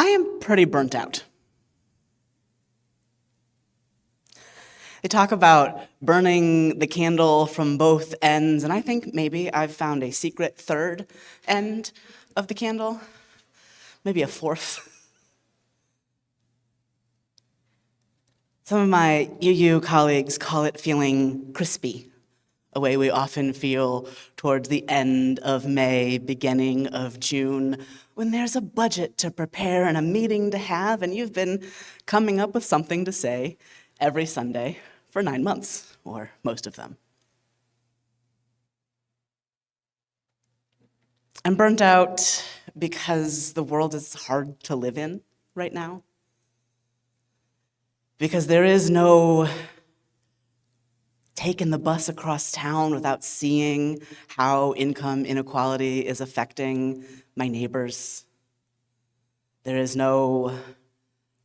I am pretty burnt out. They talk about burning the candle from both ends, and I think maybe I've found a secret third end of the candle, maybe a fourth. Some of my UU colleagues call it feeling crispy, a way we often feel towards the end of May, beginning of June, when there's a budget to prepare and a meeting to have, and you've been coming up with something to say every Sunday for 9 months, or most of them. I'm burnt out because the world is hard to live in right now. Because there is no taking the bus across town without seeing how income inequality is affecting my neighbors. There is no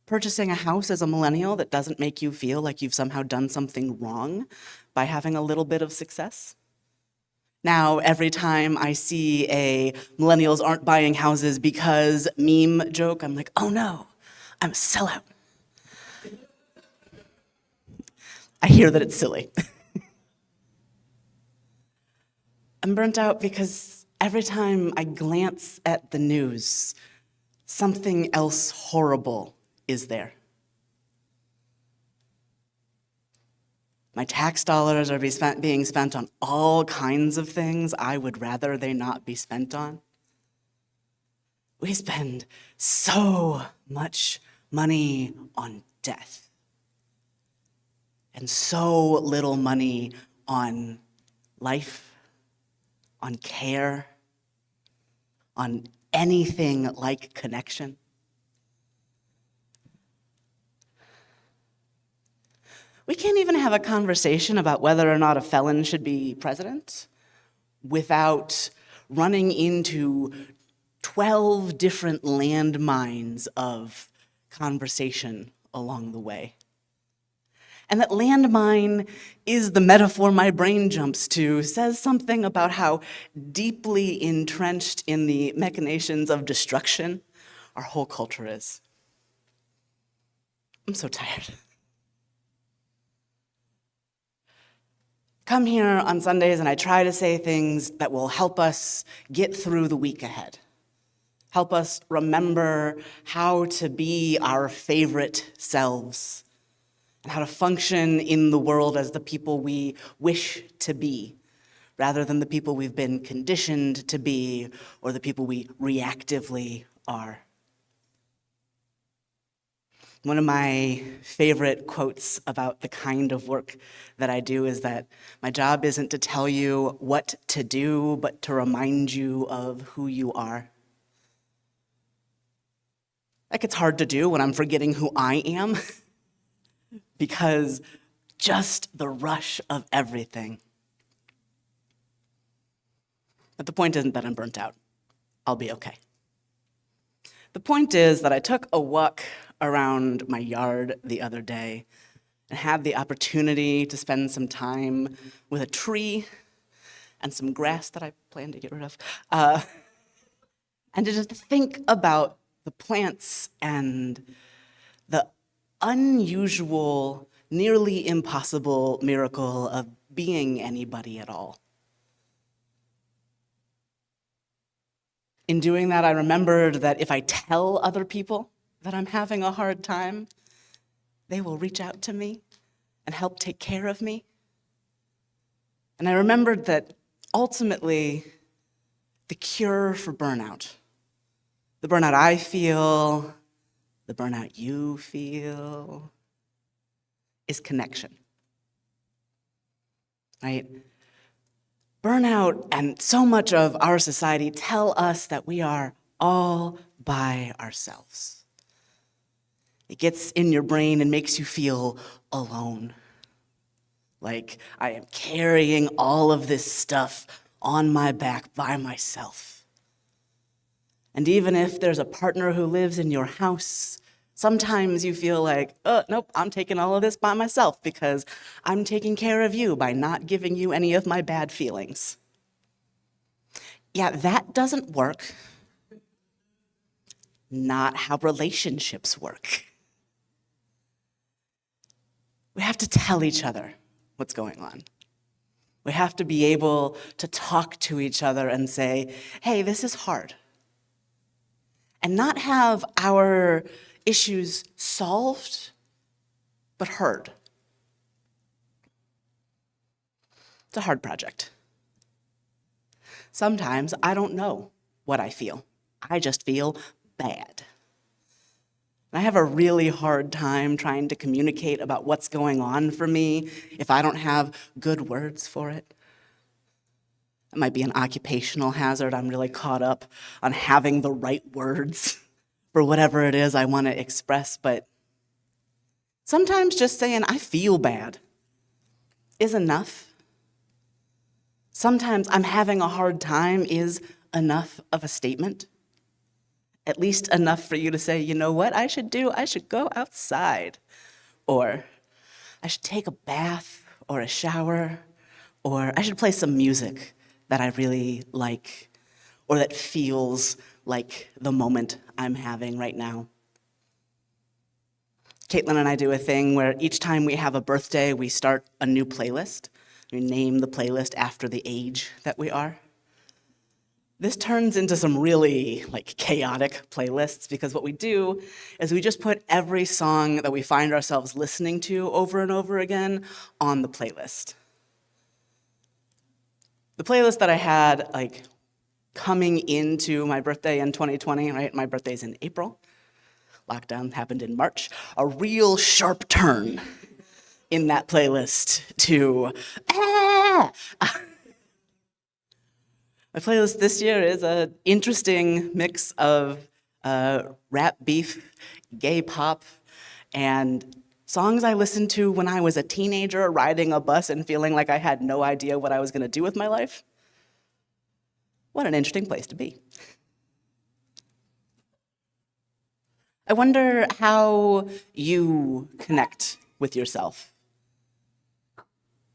purchasing a house as a millennial that doesn't make you feel like you've somehow done something wrong by having a little bit of success. Now, every time I see a millennials aren't buying houses because meme joke, I'm like, oh no, I'm a sellout. I hear that it's silly. I'm burnt out because every time I glance at the news, something else horrible is there. My tax dollars are being spent on all kinds of things I would rather they not be spent on. We spend so much money on death and so little money on life, on care, on anything like connection. We can't even have a conversation about whether or not a felon should be president without running into 12 different landmines of conversation along the way. And that landmine is the metaphor my brain jumps to, says something about how deeply entrenched in the machinations of destruction our whole culture is. I'm so tired. Come here on Sundays and I try to say things that will help us get through the week ahead. Help us remember how to be our favorite selves and how to function in the world as the people we wish to be, rather than the people we've been conditioned to be or the people we reactively are. One of my favorite quotes about the kind of work that I do is that my job isn't to tell you what to do, but to remind you of who you are. That gets hard to do when I'm forgetting who I am, because just the rush of everything. But the point isn't that I'm burnt out. I'll be okay. The point is that I took a walk around my yard the other day and had the opportunity to spend some time with a tree and some grass that I plan to get rid of, and to just think about the plants and the unusual, nearly impossible miracle of being anybody at all. In doing that, I remembered that if I tell other people that I'm having a hard time, they will reach out to me and help take care of me. And I remembered that ultimately, the cure for burnout, the burnout I feel, the burnout you feel, is connection, right? Burnout and so much of our society tell us that we are all by ourselves. It gets in your brain and makes you feel alone. Like I am carrying all of this stuff on my back by myself. And even if there's a partner who lives in your house, sometimes you feel like, oh, nope, I'm taking all of this by myself because I'm taking care of you by not giving you any of my bad feelings. Yeah, that doesn't work. not how relationships work. We have to tell each other what's going on. We have to be able to talk to each other and say, hey, this is hard. And not have our issues solved, but heard. It's a hard project. Sometimes I don't know what I feel. I just feel bad. I have a really hard time trying to communicate about what's going on for me if I don't have good words for it. It might be an occupational hazard. I'm really caught up on having the right words for whatever it is I want to express, but sometimes just saying, I feel bad, is enough. Sometimes I'm having a hard time is enough of a statement. At least enough for you to say, you know what I should do? I should go outside. Or I should take a bath or a shower. Or I should play some music that I really like or that feels like the moment I'm having right now. Caitlin and I do a thing where each time we have a birthday, we start a new playlist. We name the playlist after the age that we are. This turns into some really chaotic playlists because what we do is we just put every song that we find ourselves listening to over and over again on the playlist. The playlist that I had coming into my birthday in 2020, right? My birthday's in April. Lockdown happened in March. A real sharp turn in that playlist to My playlist this year is an interesting mix of rap beef, gay pop, and songs I listened to when I was a teenager riding a bus and feeling like I had no idea what I was going to do with my life. What an interesting place to be. I wonder how you connect with yourself.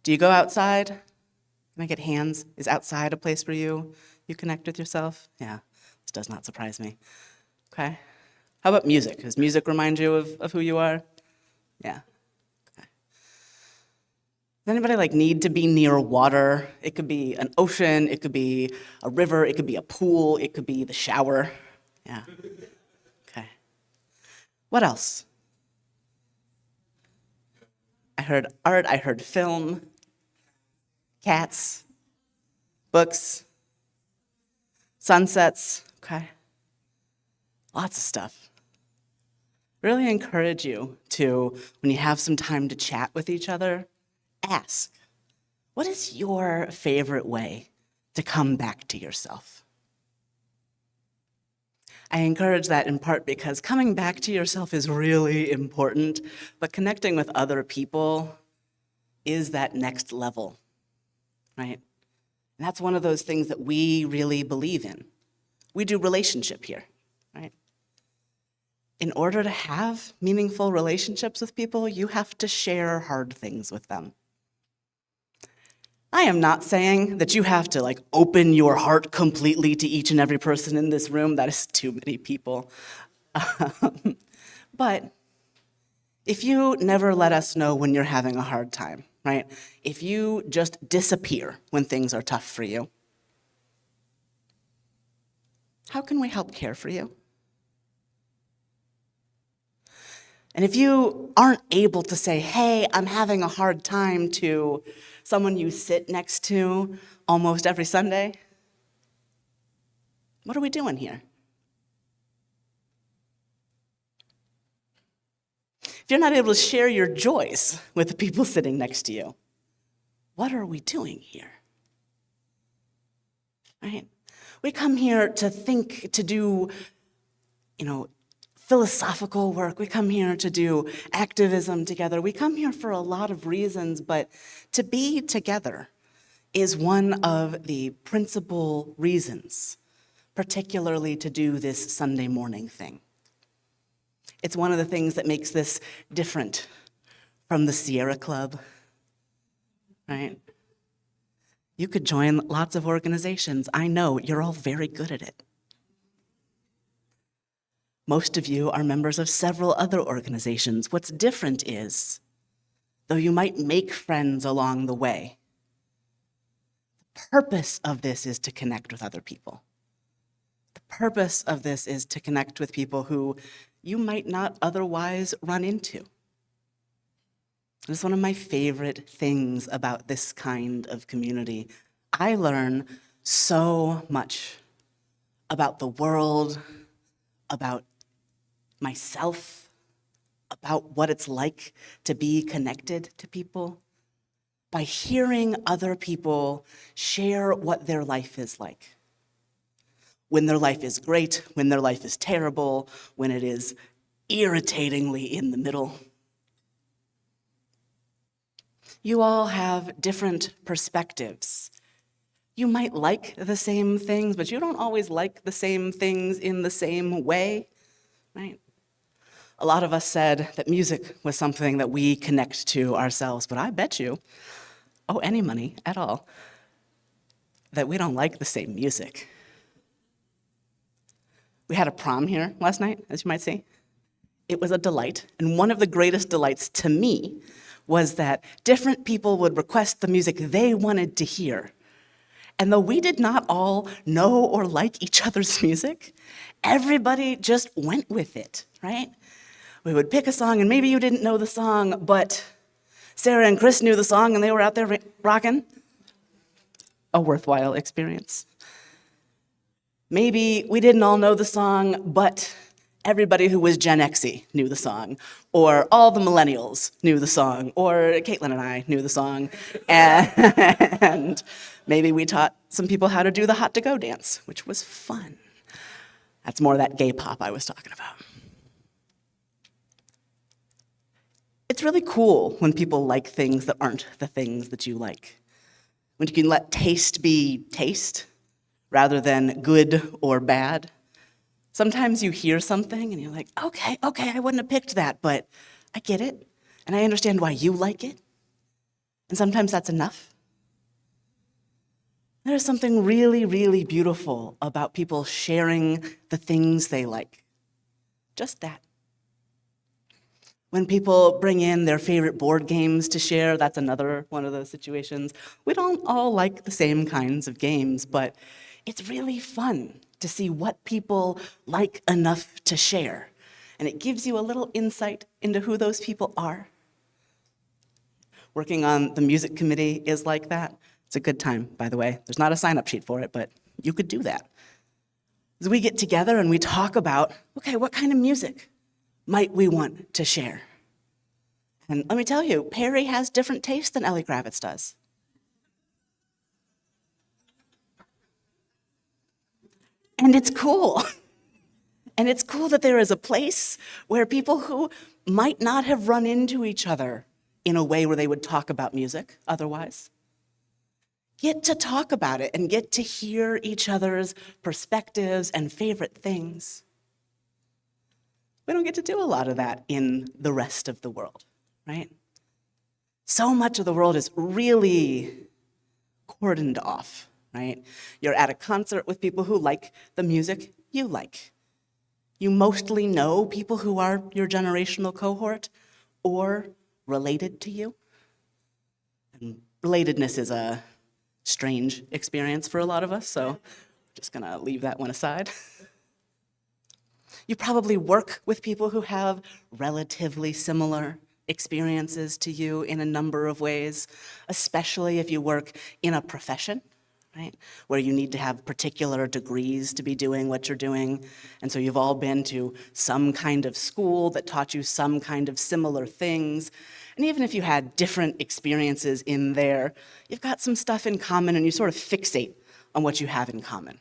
Do you go outside? Can I get hands? Is outside a place where you connect with yourself? Yeah, this does not surprise me. Okay. How about music? Does music remind you of who you are? Yeah. Okay. Does anybody need to be near water? It could be an ocean, it could be a river, it could be a pool, it could be the shower. Yeah. Okay. What else? I heard art, I heard film, cats, books, sunsets, okay? Lots of stuff. Really encourage you to, when you have some time to chat with each other, ask, what is your favorite way to come back to yourself? I encourage that in part because coming back to yourself is really important, but connecting with other people is that next level, right? And that's one of those things that we really believe in. We do relationship here, right? In order to have meaningful relationships with people, you have to share hard things with them. I am not saying that you have to open your heart completely to each and every person in this room. That is too many people. But if you never let us know when you're having a hard time, right? If you just disappear when things are tough for you, how can we help care for you? And if you aren't able to say, hey, I'm having a hard time to someone you sit next to almost every Sunday, what are we doing here? If you're not able to share your joys with the people sitting next to you, what are we doing here? Right? We come here to think, to do, philosophical work. We come here to do activism together. We come here for a lot of reasons, but to be together is one of the principal reasons, particularly to do this Sunday morning thing. It's one of the things that makes this different from the Sierra Club, right? You could join lots of organizations. I know you're all very good at it. Most of you are members of several other organizations. What's different is, though you might make friends along the way, the purpose of this is to connect with other people. The purpose of this is to connect with people who you might not otherwise run into. It's one of my favorite things about this kind of community. I learn so much about the world, about myself, about what it's like to be connected to people, by hearing other people share what their life is like. When their life is great, when their life is terrible, when it is irritatingly in the middle. You all have different perspectives. You might like the same things, but you don't always like the same things in the same way, right? A lot of us said that music was something that we connect to ourselves, but I bet you, any money at all, that we don't like the same music. We had a prom here last night, as you might see. It was a delight, and one of the greatest delights to me was that different people would request the music they wanted to hear. And though we did not all know or like each other's music, everybody just went with it, right? We would pick a song, and maybe you didn't know the song, but Sarah and Chris knew the song, and they were out there rocking. A worthwhile experience. Maybe we didn't all know the song, but everybody who was Gen X-y knew the song, or all the millennials knew the song, or Caitlin and I knew the song, and maybe we taught some people how to do the hot to-go dance, which was fun. That's more that gay pop I was talking about. It's really cool when people like things that aren't the things that you like. When you can let taste be taste, rather than good or bad. Sometimes you hear something and you're like, okay, I wouldn't have picked that, but I get it, and I understand why you like it. And sometimes that's enough. There's something really, really beautiful about people sharing the things they like. Just that. When people bring in their favorite board games to share, that's another one of those situations. We don't all like the same kinds of games, but it's really fun to see what people like enough to share. And it gives you a little insight into who those people are. Working on the music committee is like that. It's a good time, by the way. There's not a sign-up sheet for it, but you could do that. As we get together and we talk about, okay, what kind of music might we want to share? And let me tell you, Perry has different tastes than Ellie Kravitz does. And it's cool. And it's cool that there is a place where people who might not have run into each other in a way where they would talk about music otherwise, get to talk about it and get to hear each other's perspectives and favorite things. We don't get to do a lot of that in the rest of the world, right? So much of the world is really cordoned off, right? You're at a concert with people who like the music you like. You mostly know people who are your generational cohort or related to you. And relatedness is a strange experience for a lot of us, so I'm just gonna leave that one aside. You probably work with people who have relatively similar experiences to you in a number of ways, especially if you work in a profession, right, where you need to have particular degrees to be doing what you're doing. And so you've all been to some kind of school that taught you some kind of similar things. And even if you had different experiences in there, you've got some stuff in common and you sort of fixate on what you have in common.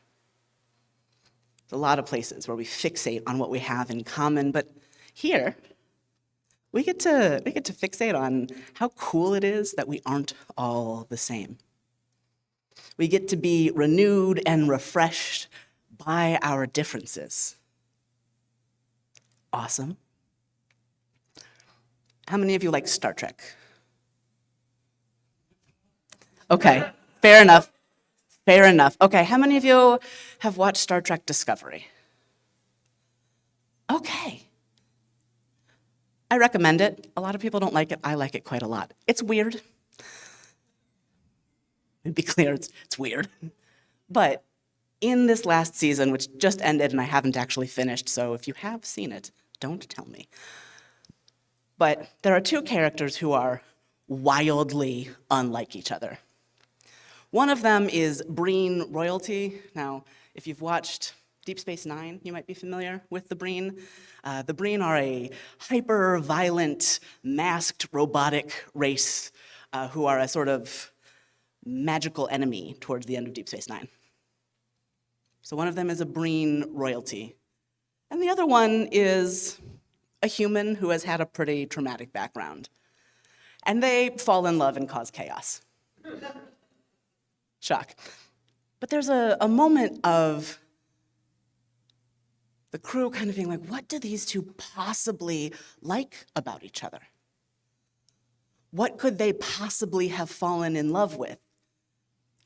There's a lot of places where we fixate on what we have in common, but here, we get to fixate on how cool it is that we aren't all the same. We get to be renewed and refreshed by our differences. Awesome. How many of you like Star Trek? Okay, fair enough. Fair enough. Okay, how many of you have watched Star Trek Discovery? Okay. I recommend it. A lot of people don't like it. I like it quite a lot. It's weird. To be clear, it's weird. But in this last season, which just ended and I haven't actually finished, so if you have seen it, don't tell me. But there are two characters who are wildly unlike each other. One of them is Breen Royalty. Now, if you've watched Deep Space Nine, you might be familiar with the Breen. The Breen are a hyper-violent, masked, robotic race who are a sort of magical enemy towards the end of Deep Space Nine. So one of them is a Breen Royalty. And the other one is a human who has had a pretty traumatic background. And they fall in love and cause chaos. Shock. But there's a moment of the crew kind of being like, what do these two possibly like about each other? What could they possibly have fallen in love with?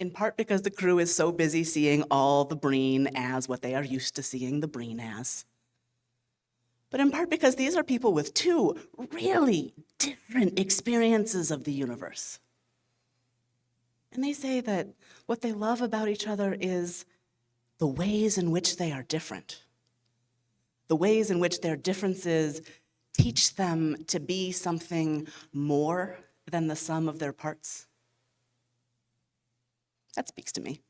In part because the crew is so busy seeing all the Breen as what they are used to seeing the Breen as. But in part because these are people with two really different experiences of the universe. And they say that what they love about each other is the ways in which they are different. The ways in which their differences teach them to be something more than the sum of their parts. That speaks to me.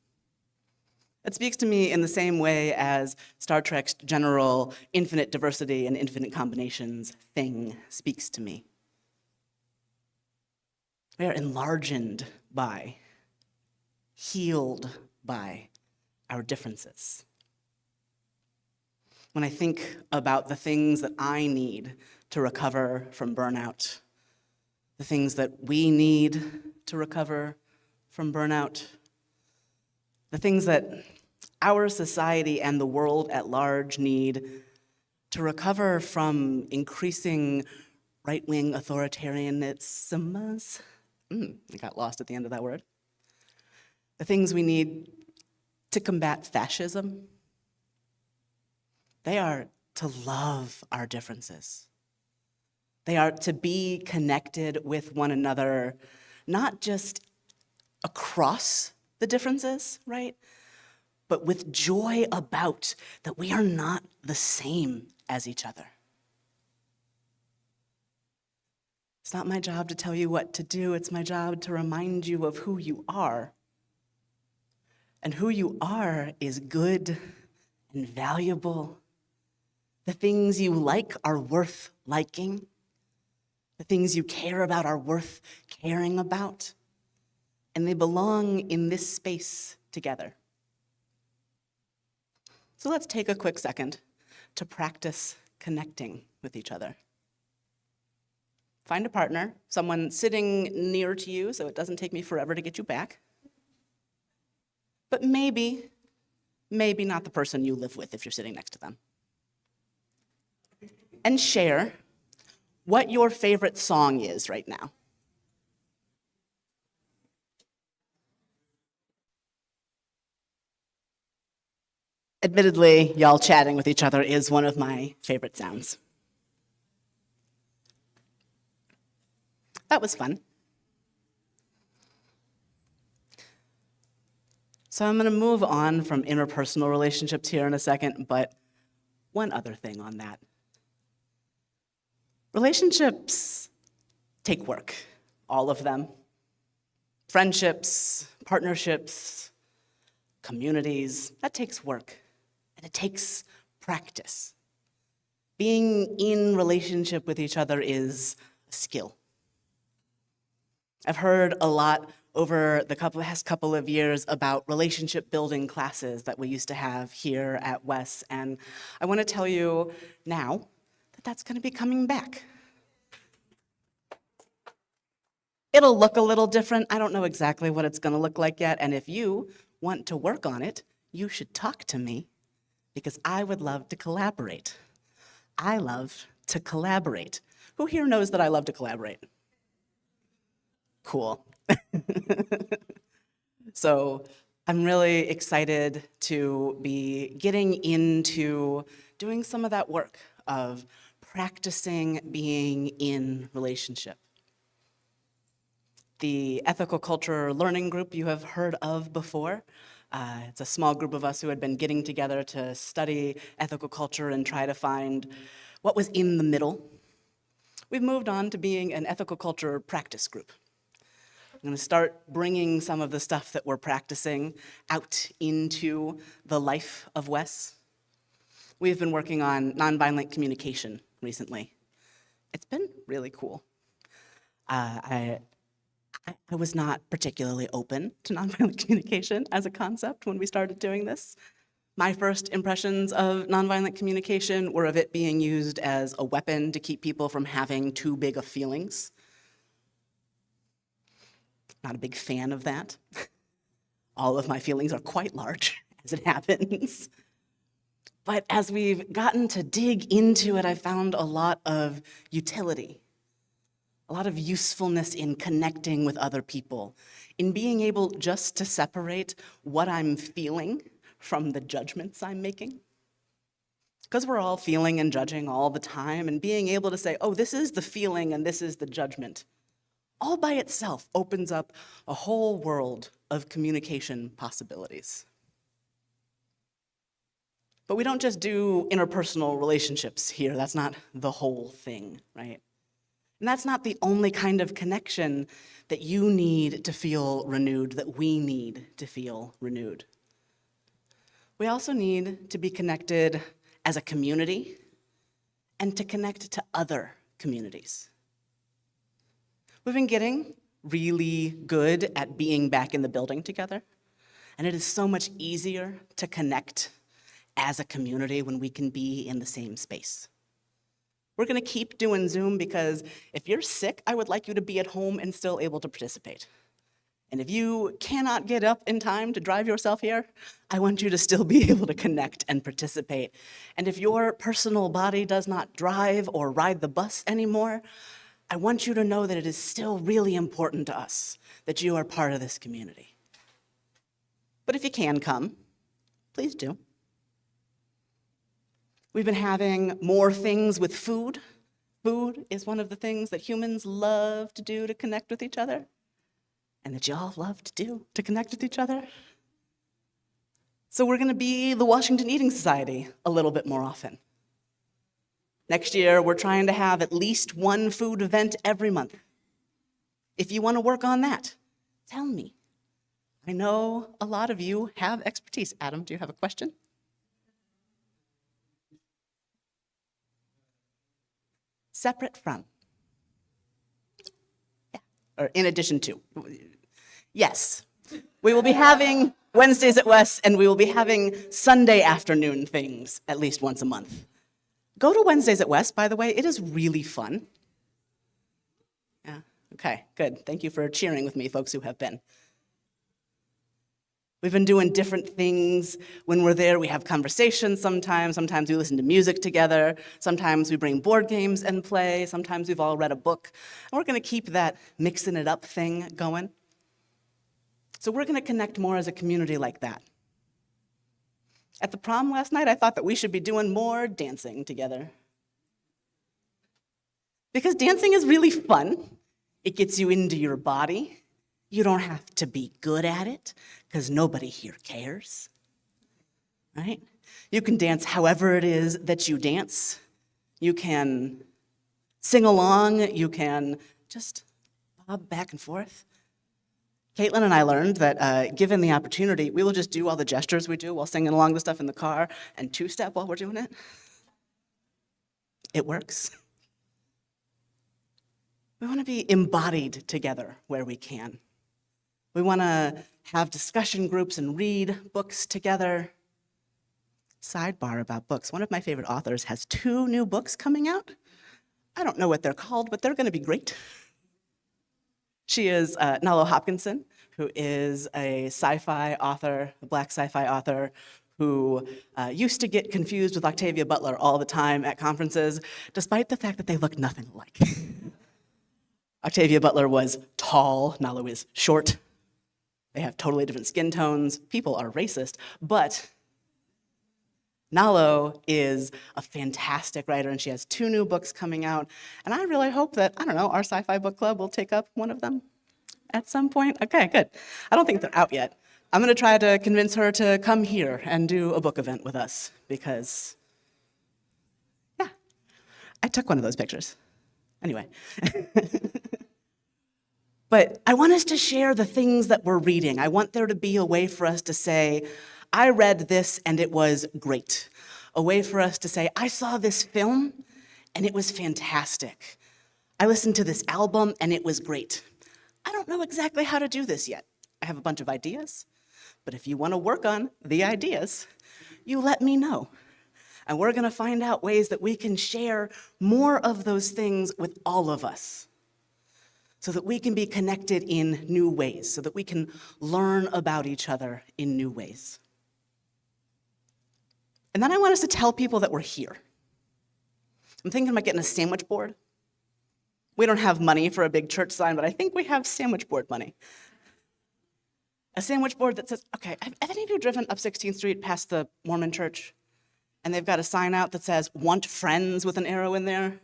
It speaks to me in the same way as Star Trek's general infinite diversity and infinite combinations thing speaks to me. We are enlarged by, healed by our differences. When I think about the things that I need to recover from burnout, the things that we need to recover from burnout, the things that our society and the world at large need to recover from increasing right-wing authoritarianisms. I got lost at the end of that word. The things we need to combat fascism, they are to love our differences. They are to be connected with one another, not just across the differences, right? But with joy about that we are not the same as each other. It's not my job to tell you what to do. It's my job to remind you of who you are. And who you are is good and valuable. The things you like are worth liking. The things you care about are worth caring about. And they belong in this space together. So let's take a quick second to practice connecting with each other. Find a partner, someone sitting near to you so it doesn't take me forever to get you back. But maybe not the person you live with if you're sitting next to them. And share what your favorite song is right now. Admittedly, y'all chatting with each other is one of my favorite sounds. That was fun. So I'm going to move on from interpersonal relationships here in a second, but one other thing on that. Relationships take work, all of them. Friendships, partnerships, communities, that takes work. And it takes practice. Being in relationship with each other is a skill. I've heard a lot over the past couple of years about relationship building classes that we used to have here at WES, and I want to tell you now that that's going to be coming back. It'll look a little different. I don't know exactly what it's going to look like yet, and if you want to work on it, you should talk to me because I would love to collaborate. I love to collaborate. Who here knows that I love to collaborate? Cool. So I'm really excited to be getting into doing some of that work of practicing being in relationship. The Ethical Culture Learning Group you have heard of before. It's a small group of us who had been getting together to study ethical culture and try to find what was in the middle. We've moved on to being an ethical culture practice group. I'm going to start bringing some of the stuff that we're practicing out into the life of WES. We've been working on nonviolent communication recently. It's been really cool. I was not particularly open to nonviolent communication as a concept when we started doing this. My first impressions of nonviolent communication were of it being used as a weapon to keep people from having too big of feelings. Not a big fan of that. All of my feelings are quite large, as it happens. But as we've gotten to dig into it, I found a lot of utility, a lot of usefulness in connecting with other people, in being able just to separate what I'm feeling from the judgments I'm making. Because we're all feeling and judging all the time, and being able to say, oh, this is the feeling and this is the judgment, all by itself opens up a whole world of communication possibilities. But we don't just do interpersonal relationships here. That's not the whole thing, right? And that's not the only kind of connection that you need to feel renewed, that we need to feel renewed. We also need to be connected as a community and to connect to other communities. We've been getting really good at being back in the building together, and it is so much easier to connect as a community when we can be in the same space. We're going to keep doing Zoom because if you're sick, I would like you to be at home and still able to participate. And if you cannot get up in time to drive yourself here, I want you to still be able to connect and participate. And if your personal body does not drive or ride the bus anymore, I want you to know that it is still really important to us that you are part of this community. But if you can come, please do. We've been having more things with food. Food is one of the things that humans love to do to connect with each other, and that y'all love to do to connect with each other. So we're going to be the Washington Eating Society a little bit more often. Next year, we're trying to have at least one food event every month. If you want to work on that, tell me. I know a lot of you have expertise. Adam, do you have a question? Separate from. Yeah, or in addition to. Yes, we will be having Wednesdays at WES, and we will be having Sunday afternoon things at least once a month. Go to Wednesdays at WES, by the way. It is really fun. Yeah, okay, good. Thank you for cheering with me, folks who have been. We've been doing different things when we're there. We have conversations sometimes. Sometimes we listen to music together. Sometimes we bring board games and play. Sometimes we've all read a book. And we're going to keep that mixing it up thing going. So we're going to connect more as a community like that. At the prom last night, I thought that we should be doing more dancing together. Because dancing is really fun. It gets you into your body. You don't have to be good at it, because nobody here cares, right? You can dance however it is that you dance. You can sing along. You can just bob back and forth. Caitlin and I learned that given the opportunity, we will just do all the gestures we do while singing along the stuff in the car and two-step while we're doing it. It works. We want to be embodied together where we can. We want to have discussion groups and read books together. Sidebar about books. One of my favorite authors has 2 new books coming out. I don't know what they're called, but they're going to be great. She is Nalo Hopkinson, who is a sci-fi author, a Black sci-fi author, who used to get confused with Octavia Butler all the time at conferences, despite the fact that they look nothing alike. Octavia Butler was tall, Nalo is short. They have totally different skin tones. People are racist, but Nalo is a fantastic writer, and she has 2 new books coming out. And I really hope that, I don't know, our sci-fi book club will take up one of them at some point. Okay, good. I don't think they're out yet. I'm going to try to convince her to come here and do a book event with us because, yeah, I took one of those pictures. Anyway. But I want us to share the things that we're reading. I want there to be a way for us to say, I read this and it was great. A way for us to say, I saw this film and it was fantastic. I listened to this album and it was great. I don't know exactly how to do this yet. I have a bunch of ideas, but if you want to work on the ideas, you let me know. And we're going to find out ways that we can share more of those things with all of us, so that we can be connected in new ways, so that we can learn about each other in new ways. And then I want us to tell people that we're here. I'm thinking about getting a sandwich board. We don't have money for a big church sign, but I think we have sandwich board money. A sandwich board that says, okay, have any of you driven up 16th Street past the Mormon church? And they've got a sign out that says, want friends with an arrow in there?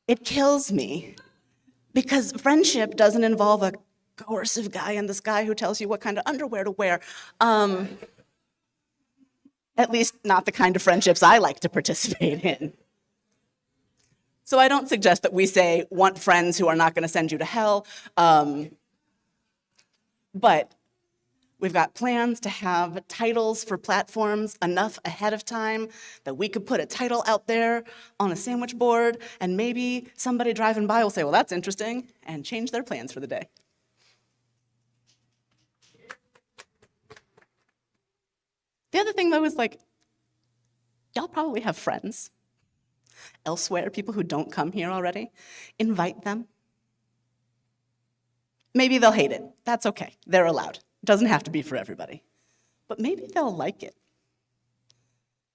It kills me because friendship doesn't involve a coercive guy in the sky who tells you what kind of underwear to wear. At least not the kind of friendships I like to participate in. So I don't suggest that we say, want friends who are not going to send you to hell. But we've got plans to have titles for platforms enough ahead of time that we could put a title out there on a sandwich board, and maybe somebody driving by will say, well, that's interesting, and change their plans for the day. The other thing, though, is like, y'all probably have friends elsewhere, people who don't come here already. Invite them. Maybe they'll hate it. That's okay. They're allowed. It doesn't have to be for everybody. But maybe they'll like it.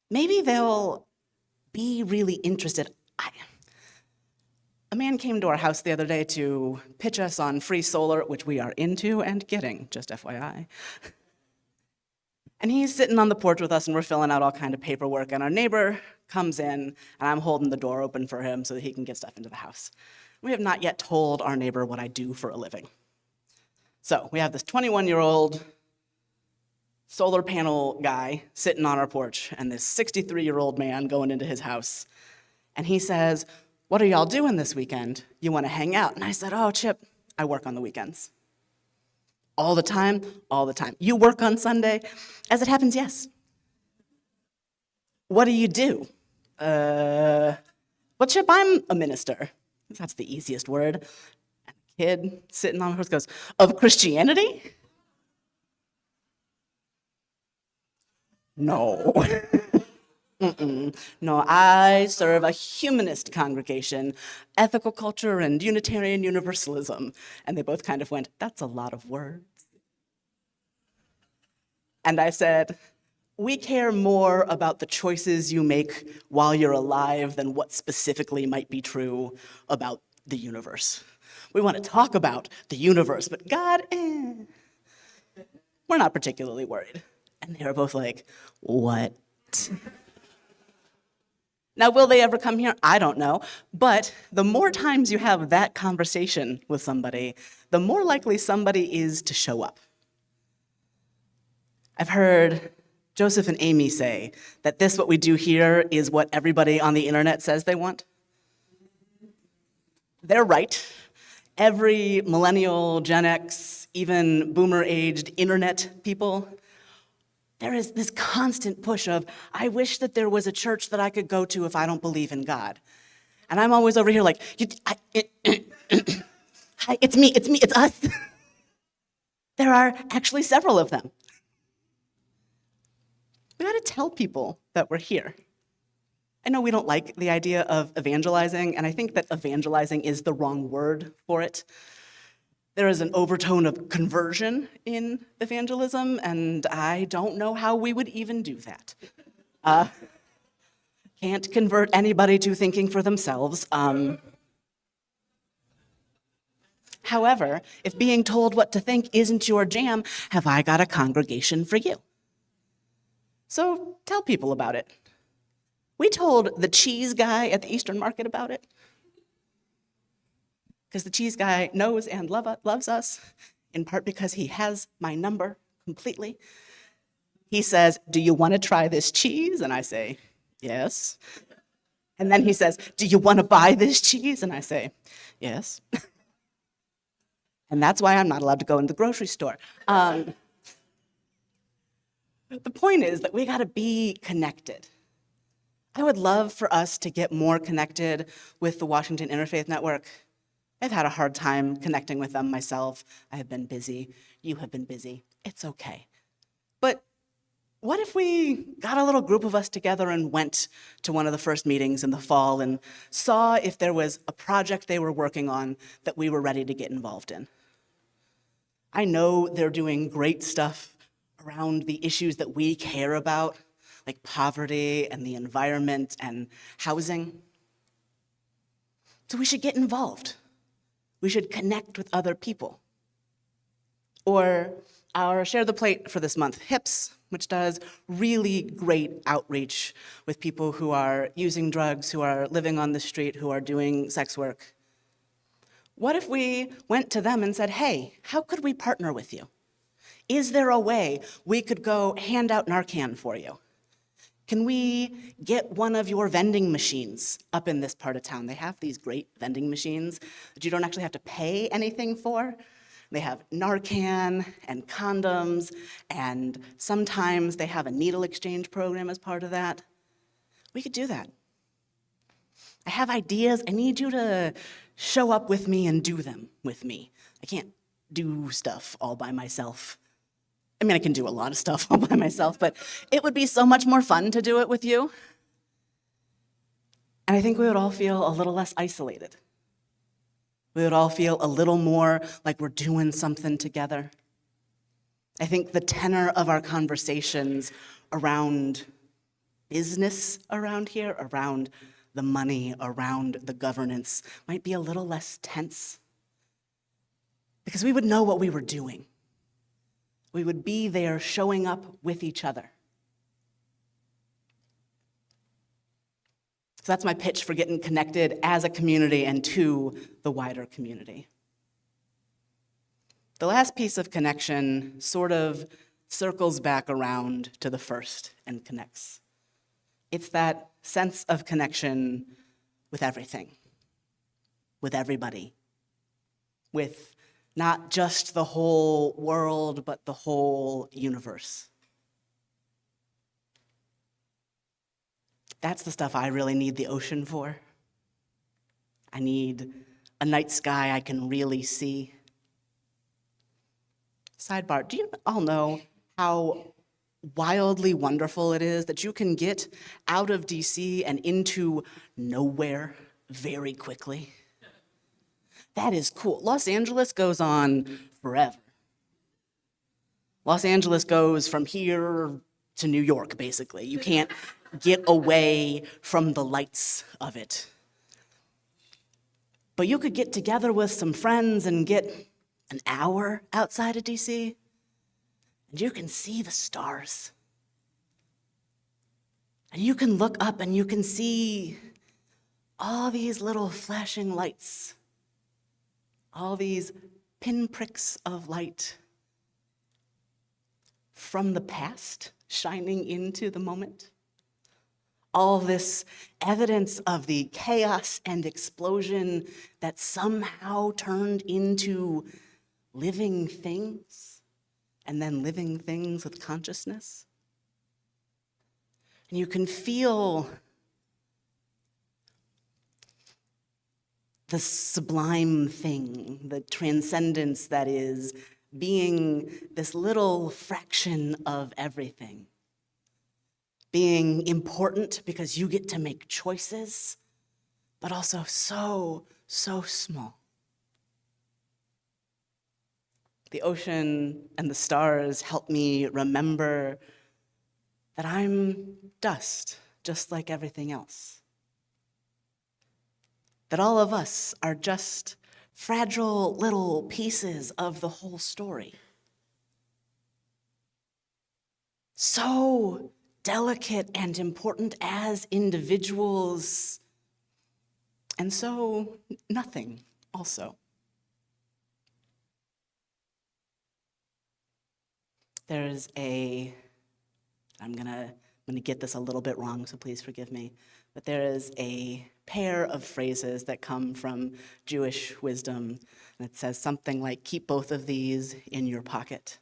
Maybe they'll be really interested. A man came to our house the other day to pitch us on free solar, which we are into and getting, just FYI. And he's sitting on the porch with us, and we're filling out all kind of paperwork, and our neighbor comes in, and I'm holding the door open for him so that he can get stuff into the house. We have not yet told our neighbor what I do for a living. So we have this 21-year-old solar panel guy sitting on our porch, and this 63-year-old man going into his house. And he says, what are y'all doing this weekend? You want to hang out? And I said, oh, Chip, I work on the weekends. All the time, all the time. You work on Sunday? As it happens, yes. What do you do? Well, Chip, I'm a minister. That's the easiest word. And the kid sitting on the horse goes, of Christianity? No. No, I serve a humanist congregation, ethical culture and Unitarian Universalism. And they both kind of went, that's a lot of words. And I said, we care more about the choices you make while you're alive than what specifically might be true about the universe. We want to talk about the universe, but God, we're not particularly worried. And they were both like, what? Now, will they ever come here? I don't know. But the more times you have that conversation with somebody, the more likely somebody is to show up. I've heard Joseph and Amy say that this, what we do here, is what everybody on the internet says they want. They're right. Every millennial, Gen X, even boomer-aged internet people, there is this constant push of, I wish that there was a church that I could go to if I don't believe in God. And I'm always over here like, hi, it's me, it's us. There are actually several of them. We gotta tell people that we're here. I know we don't like the idea of evangelizing, and I think that evangelizing is the wrong word for it. There is an overtone of conversion in evangelism, and I don't know how we would even do that. Can't convert anybody to thinking for themselves. However, if being told what to think isn't your jam, have I got a congregation for you? So tell people about it. We told the cheese guy at the Eastern Market about it, because the cheese guy knows and loves us, in part because he has my number completely. He says, "Do you want to try this cheese?" And I say, "Yes." And then he says, "Do you want to buy this cheese?" And I say, "Yes." And that's why I'm not allowed to go into the grocery store. The point is that we got to be connected. I would love for us to get more connected with the Washington Interfaith Network. I've had a hard time connecting with them myself. I have been busy. You have been busy. It's okay. But what if we got a little group of us together and went to one of the first meetings in the fall and saw if there was a project they were working on that we were ready to get involved in? I know they're doing great stuff around the issues that we care about, like poverty and the environment and housing. So we should get involved. We should connect with other people. Or our Share the Plate for this month, HIPS, which does really great outreach with people who are using drugs, who are living on the street, who are doing sex work. What if we went to them and said, "Hey, how could we partner with you? Is there a way we could go hand out Narcan for you? Can we get one of your vending machines up in this part of town?" They have these great vending machines that you don't actually have to pay anything for. They have Narcan and condoms, and sometimes they have a needle exchange program as part of that. We could do that. I have ideas. I need you to show up with me and do them with me. I can't do stuff all by myself. I mean, I can do a lot of stuff all by myself, but it would be so much more fun to do it with you. And I think we would all feel a little less isolated. We would all feel a little more like we're doing something together. I think the tenor of our conversations around business around here, around the money, around the governance, might be a little less tense, because we would know what we were doing. We would be there showing up with each other. So that's my pitch for getting connected as a community and to the wider community. The last piece of connection sort of circles back around to the first and connects. It's that sense of connection with everything, with everybody, with not just the whole world, but the whole universe. That's the stuff I really need the ocean for. I need a night sky I can really see. Sidebar, do you all know how wildly wonderful it is that you can get out of DC and into nowhere very quickly? That is cool. Los Angeles goes on forever. Los Angeles goes from here to New York, basically. You can't get away from the lights of it. But you could get together with some friends and get an hour outside of DC, and you can see the stars. And you can look up and you can see all these little flashing lights, all these pinpricks of light from the past shining into the moment. All this evidence of the chaos and explosion that somehow turned into living things, and then living things with consciousness. And you can feel the sublime thing, the transcendence that is being this little fraction of everything. Being important because you get to make choices, but also so small. The ocean and the stars help me remember that I'm dust, just like everything else. That all of us are just fragile little pieces of the whole story. So delicate and important as individuals, and so nothing also. There's I'm gonna get this a little bit wrong, so please forgive me, but there is a pair of phrases that come from Jewish wisdom, and it says something like, keep both of these in your pocket.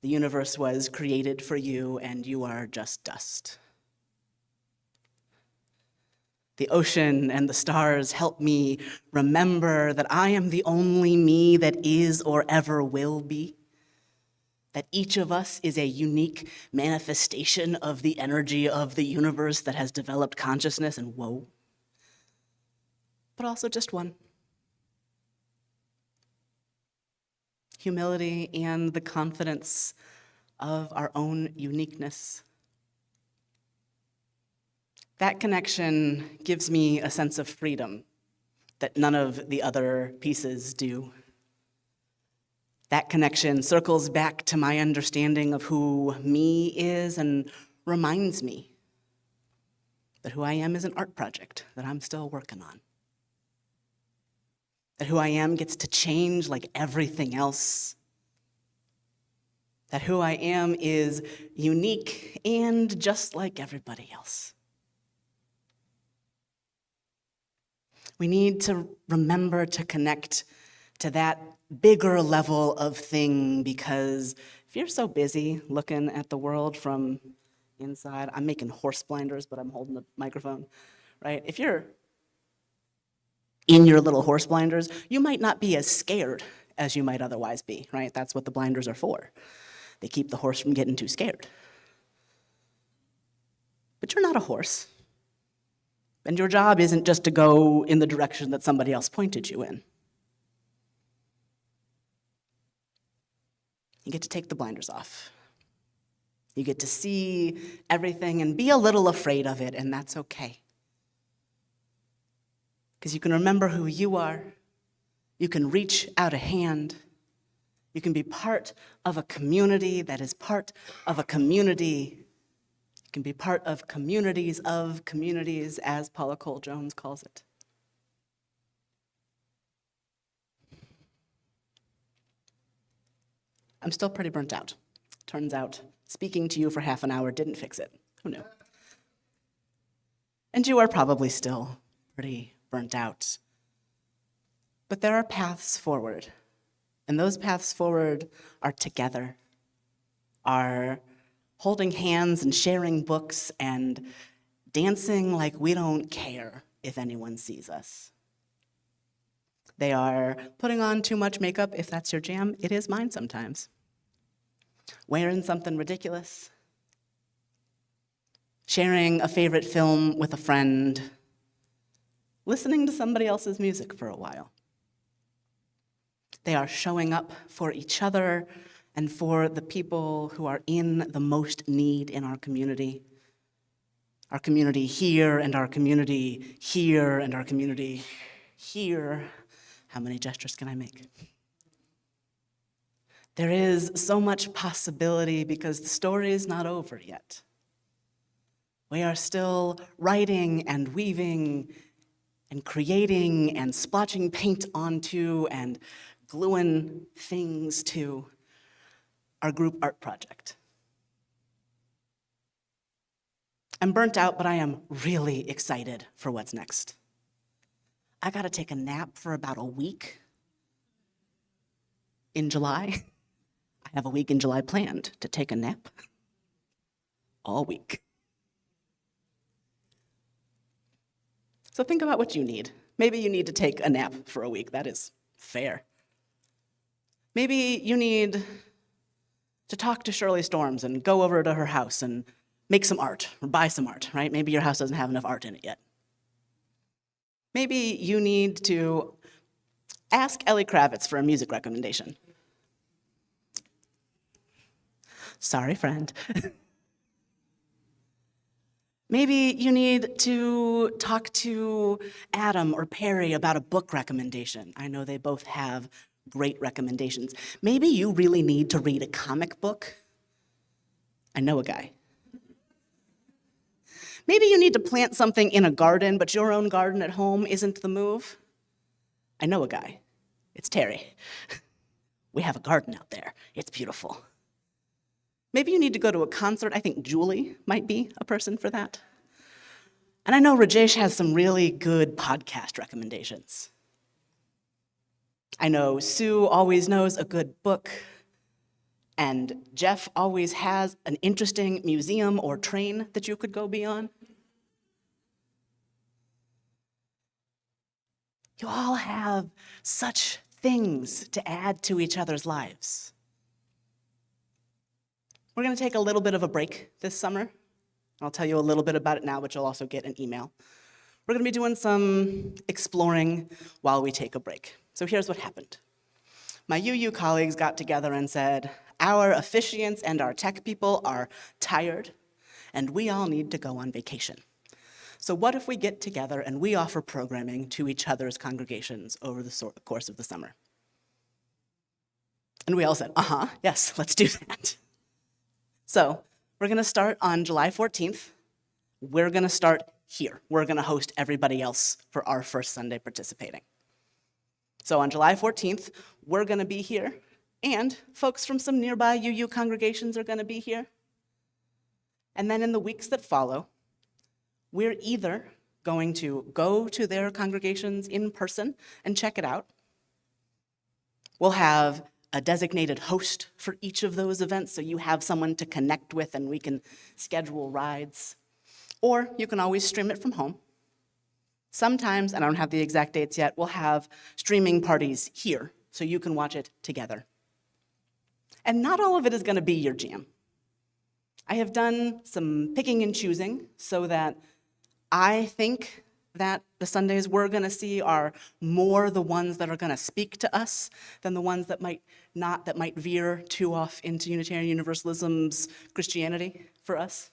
The universe was created for you, and you are just dust. The ocean and the stars help me remember that I am the only me that is or ever will be. That each of us is a unique manifestation of the energy of the universe that has developed consciousness, and whoa, but also just one. Humility and the confidence of our own uniqueness. That connection gives me a sense of freedom that none of the other pieces do. That connection circles back to my understanding of who me is and reminds me that who I am is an art project that I'm still working on. That who I am gets to change like everything else. That who I am is unique and just like everybody else. We need to remember to connect to that bigger level of thing, because if you're so busy looking at the world from inside, I'm making horse blinders, but I'm holding the microphone, right? If you're in your little horse blinders, you might not be as scared as you might otherwise be, right? That's what the blinders are for. They keep the horse from getting too scared. But you're not a horse. And your job isn't just to go in the direction that somebody else pointed you in. You get to take the blinders off. You get to see everything and be a little afraid of it, and that's okay. Because you can remember who you are. You can reach out a hand. You can be part of a community that is part of a community. You can be part of communities, as Paula Cole Jones calls it. I'm still pretty burnt out. Turns out, speaking to you for half an hour didn't fix it. Who knew? And you are probably still pretty burnt out. But there are paths forward. And those paths forward are together, are holding hands and sharing books and dancing like we don't care if anyone sees us. They are putting on too much makeup if that's your jam. It is mine sometimes. Wearing something ridiculous. Sharing a favorite film with a friend. Listening to somebody else's music for a while. They are showing up for each other and for the people who are in the most need in our community. Our community here, and our community here, and our community here. How many gestures can I make? There is so much possibility because the story is not over yet. We are still writing and weaving and creating and splotching paint onto and gluing things to our group art project. I'm burnt out, but I am really excited for what's next. I gotta take a nap for about a week in July. I have a week in July planned to take a nap all week. So think about what you need. Maybe you need to take a nap for a week. That is fair. Maybe you need to talk to Shirley Storms and go over to her house and make some art or buy some art, right? Maybe your house doesn't have enough art in it yet. Maybe you need to ask Ellie Kravitz for a music recommendation. Sorry, friend. Maybe you need to talk to Adam or Perry about a book recommendation. I know they both have great recommendations. Maybe you really need to read a comic book. I know a guy. Maybe you need to plant something in a garden, but your own garden at home isn't the move. I know a guy. It's Terry. We have a garden out there. It's beautiful. Maybe you need to go to a concert. I think Julie might be a person for that. And I know Rajesh has some really good podcast recommendations. I know Sue always knows a good book, and Jeff always has an interesting museum or train that you could go be on. You all have such things to add to each other's lives. We're going to take a little bit of a break this summer. I'll tell you a little bit about it now, but you'll also get an email. We're going to be doing some exploring while we take a break. So here's what happened. My UU colleagues got together and said, our officiants and our tech people are tired, and we all need to go on vacation. So what if we get together and we offer programming to each other's congregations over the course of the summer? And we all said, yes, let's do that. So we're going to start on July 14th. We're going to start here. We're going to host everybody else for our first Sunday participating. So on July 14th, we're going to be here, and folks from some nearby UU congregations are going to be here. And then in the weeks that follow, we're either going to go to their congregations in person and check it out. We'll have a designated host for each of those events, so you have someone to connect with and we can schedule rides. Or you can always stream it from home. Sometimes, and I don't have the exact dates yet, we'll have streaming parties here, so you can watch it together. And not all of it is going to be your jam. I have done some picking and choosing so that I think that the Sundays we're going to see are more the ones that are going to speak to us than the ones that might not, that might veer too off into Unitarian Universalism's Christianity for us.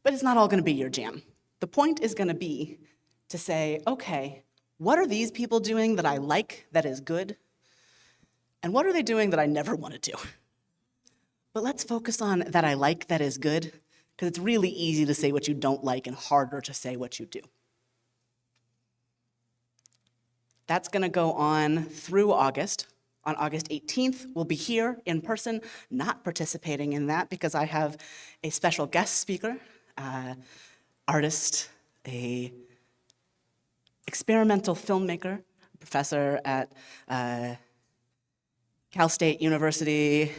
But it's not all going to be your jam. The point is going to be to say, okay, what are these people doing that I like, that is good? And what are they doing that I never want to do? But let's focus on that I like, that is good, because it's really easy to say what you don't like and harder to say what you do. That's going to go on through August. On August 18th, we'll be here in person, not participating in that because I have a special guest speaker, artist, a experimental filmmaker, professor at Cal State University,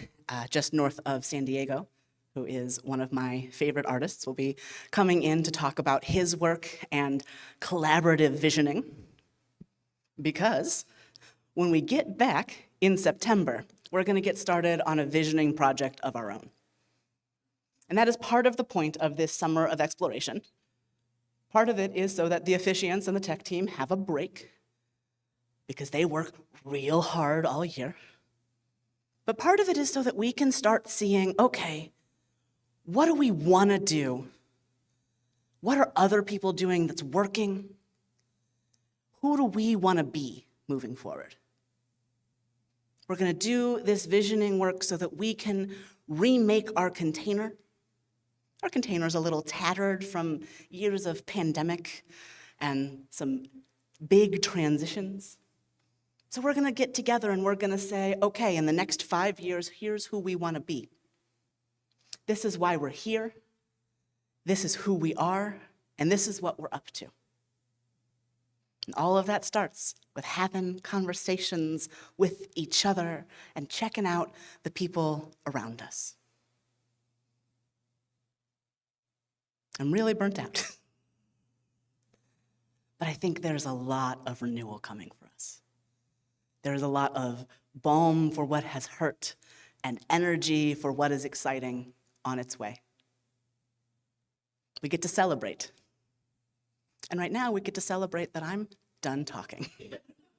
just north of San Diego, who is one of my favorite artists, will be coming in to talk about his work and collaborative visioning. Because when we get back in September, we're going to get started on a visioning project of our own. And that is part of the point of this summer of exploration. Part of it is so that the officiants and the tech team have a break, because they work real hard all year. But part of it is so that we can start seeing, okay, what do we want to do? What are other people doing that's working? Who do we want to be moving forward? We're going to do this visioning work so that we can remake our container. Our container's a little tattered from years of pandemic and some big transitions. So we're going to get together and we're going to say, okay, in the next 5 years, here's who we want to be. This is why we're here. This is who we are. And this is what we're up to. And all of that starts with having conversations with each other and checking out the people around us. I'm really burnt out. But I think there's a lot of renewal coming for us. There's a lot of balm for what has hurt and energy for what is exciting on its way. We get to celebrate. And right now we get to celebrate that I'm done talking.